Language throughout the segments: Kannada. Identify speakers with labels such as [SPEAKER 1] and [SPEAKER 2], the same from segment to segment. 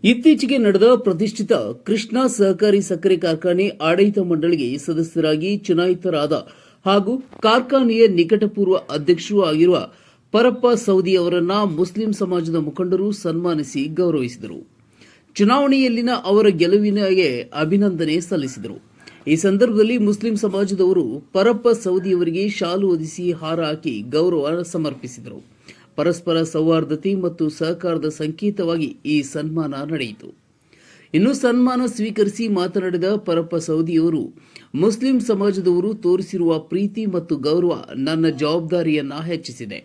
[SPEAKER 1] ಇತ್ತೀಚೆಗೆ ನಡೆದ ಪ್ರತಿಷ್ಠಿತ ಕೃಷ್ಣ ಸಹಕಾರಿ ಸಕ್ಕರೆ ಕಾರ್ಖಾನೆ ಆಡಳಿತ ಮಂಡಳಿಗೆ ಸದಸ್ಯರಾಗಿ ಚುನಾಯಿತರಾದ ಹಾಗೂ ಕಾರ್ಖಾನೆಯ ನಿಕಟಪೂರ್ವ ಅಧ್ಯಕ್ಷರೂ ಆಗಿರುವ ಪರಪ್ಪ ಸೌದಿ ಅವರನ್ನ ಮುಸ್ಲಿಂ ಸಮಾಜದ ಮುಖಂಡರು ಸನ್ಮಾನಿಸಿ ಗೌರವಿಸಿದರು. ಚುನಾವಣೆಯಲ್ಲಿನ ಅವರ ಗೆಲುವಿಗೆ ಅಭಿನಂದನೆ ಸಲ್ಲಿಸಿದರು. ಈ ಸಂದರ್ಭದಲ್ಲಿ ಮುಸ್ಲಿಂ ಸಮಾಜದವರು ಪರಪ್ಪ ಸೌದಿಯವರಿಗೆ ಶಾಲು ಹೊದಿಸಿ ಹಾರ ಹಾಕಿ ಗೌರವ ಸಮರ್ಪಿಸಿದರು. ಪರಸ್ಪರ ಸೌಹಾರ್ದತೆ ಮತ್ತು ಸಹಕಾರದ ಸಂಕೇತವಾಗಿ ಈ ಸನ್ಮಾನ ನಡೆಯಿತು. ಇನ್ನು ಸನ್ಮಾನ ಸ್ವೀಕರಿಸಿ ಮಾತನಾಡಿದ ಪರಪ್ಪ ಸೌದಿಯವರು, ಮುಸ್ಲಿಂ ಸಮಾಜದವರು ತೋರಿಸಿರುವ ಪ್ರೀತಿ ಮತ್ತು ಗೌರವ ನನ್ನ ಜವಾಬ್ದಾರಿಯನ್ನ ಹೆಚ್ಚಿಸಿದೆ.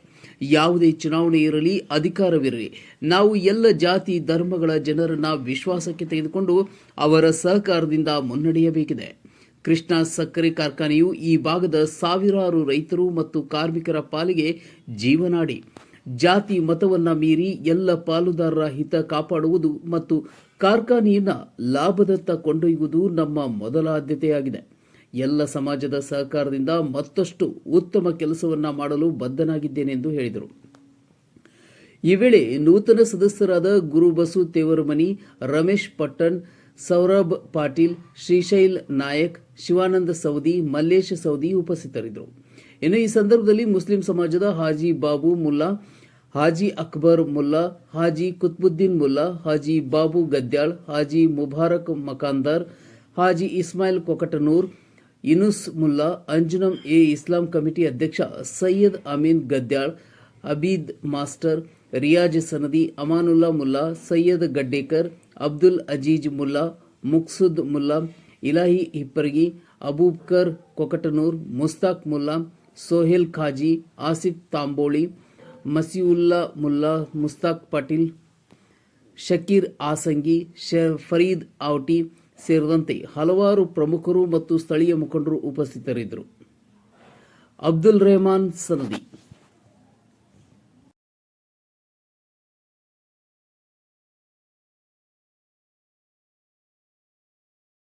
[SPEAKER 1] ಯಾವುದೇ ಚುನಾವಣೆ ಇರಲಿ, ಅಧಿಕಾರವಿರಲಿ, ನಾವು ಎಲ್ಲ ಜಾತಿ ಧರ್ಮಗಳ ಜನರನ್ನ ವಿಶ್ವಾಸಕ್ಕೆ ತೆಗೆದುಕೊಂಡು ಅವರ ಸಹಕಾರದಿಂದ ಮುನ್ನಡೆಯಬೇಕಿದೆ. ಕೃಷ್ಣ ಸಕ್ಕರೆ ಕಾರ್ಖಾನೆಯು ಈ ಭಾಗದ ಸಾವಿರಾರು ರೈತರು ಮತ್ತು ಕಾರ್ಮಿಕರ ಪಾಲಿಗೆ ಜೀವನಾಡಿ. ಜಾತಿ ಮತವನ್ನ ಮೀರಿ ಎಲ್ಲ ಪಾಲುದಾರರ ಹಿತ ಕಾಪಾಡುವುದು ಮತ್ತು ಕಾರ್ಖಾನೆಯನ್ನ ಲಾಭದತ್ತ ಕೊಂಡೊಯ್ಯುವುದು ನಮ್ಮ ಮೊದಲ ಆದ್ಯತೆಯಾಗಿದೆ. ಎಲ್ಲ ಸಮಾಜದ ಸಹಕಾರದಿಂದ ಮತ್ತಷ್ಟು ಉತ್ತಮ ಕೆಲಸವನ್ನ ಮಾಡಲು ಬದ್ಧನಾಗಿದ್ದೇನೆಂದು ಹೇಳಿದರು. ಈ ವೇಳೆ ನೂತನ ಸದಸ್ಯರಾದ ಗುರುಬಸು ತೇವರಮನಿ, ರಮೇಶ್ ಪಟ್ಟಣ್, ಸೌರಭ್ ಪಾಟೀಲ್, ಶ್ರೀಶೈಲ್ ನಾಯಕ್, ಶಿವಾನಂದ ಸೌದಿ, ಮಲ್ಲೇಶ ಸೌದಿ ಉಪಸ್ಥಿತರಿದ್ದರು. ಇನ್ನು ಈ ಸಂದರ್ಭದಲ್ಲಿ ಮುಸ್ಲಿಂ ಸಮಾಜದ ಹಾಜಿ ಬಾಬು ಮುಲ್ಲಾ, ಹಾಜಿ ಅಕ್ಬರ್ ಮುಲ್ಲಾ, ಹಾಜಿ ಕುತ್ಬುದ್ದೀನ್ ಮುಲ್ಲಾ, ಹಾಜಿ ಬಾಬು ಗದ್ಯಾಳ್, ಹಾಜಿ ಮುಬಾರಕ್ ಮಕಾಂದಾರ್, ಹಾಜಿ ಇಸ್ಮಾಯಿಲ್ ಕೊಕಟನೂರ್, ಇನುಸ್ ಮುಲ್ಲಾ, ಅಂಜುನಂ ಇಸ್ಲಾಂ ಕಮಿಟಿ ಅಧ್ಯಕ್ಷ ಸೈಯದ್ ಅಮೀನ್ ಗದ್ಯಾಳ್, ಅಬೀದ್ ಮಾಸ್ಟರ್, ರಿಯಾಜ್ ಸನದಿ, ಅಮಾನುಲ್ಲಾ ಮುಲ್ಲಾ, ಸೈಯದ್ ಗಡ್ಡೇಕರ್, ಅಬ್ದುಲ್ ಅಜೀಜ್ ಮುಲ್ಲಾ, ಮುಕ್ಸುದ್ ಮುಲ್ಲಾ, ಇಲಾಹಿ ಹಿಪ್ಪರ್ಗಿ, ಅಬೂಬ್ಕರ್ ಕೊಕಟನೂರ್, ಮುಸ್ತಾಕ್ ಮುಲ್ಲಾ, ಸೋಹೆಲ್ ಖಾಜಿ, ಆಸಿಫ್ ತಾಂಬೋಳಿ, ಮಸಿವುಲ್ಲಾ ಮುಲ್ಲಾ, ಮುಸ್ತಾಕ್ ಪಾಟೀಲ್, ಶಕೀರ್ ಆಸಂಗಿ, ಫರೀದ್ ಆವಟಿ ಸೇರಿದಂತೆ ಹಲವಾರು ಪ್ರಮುಖರು ಮತ್ತು ಸ್ಥಳೀಯ ಮುಖಂಡರು ಉಪಸ್ಥಿತರಿದ್ದರು. ಅಬ್ದುಲ್ ರೆಹಮಾನ್ ಸನದಿ.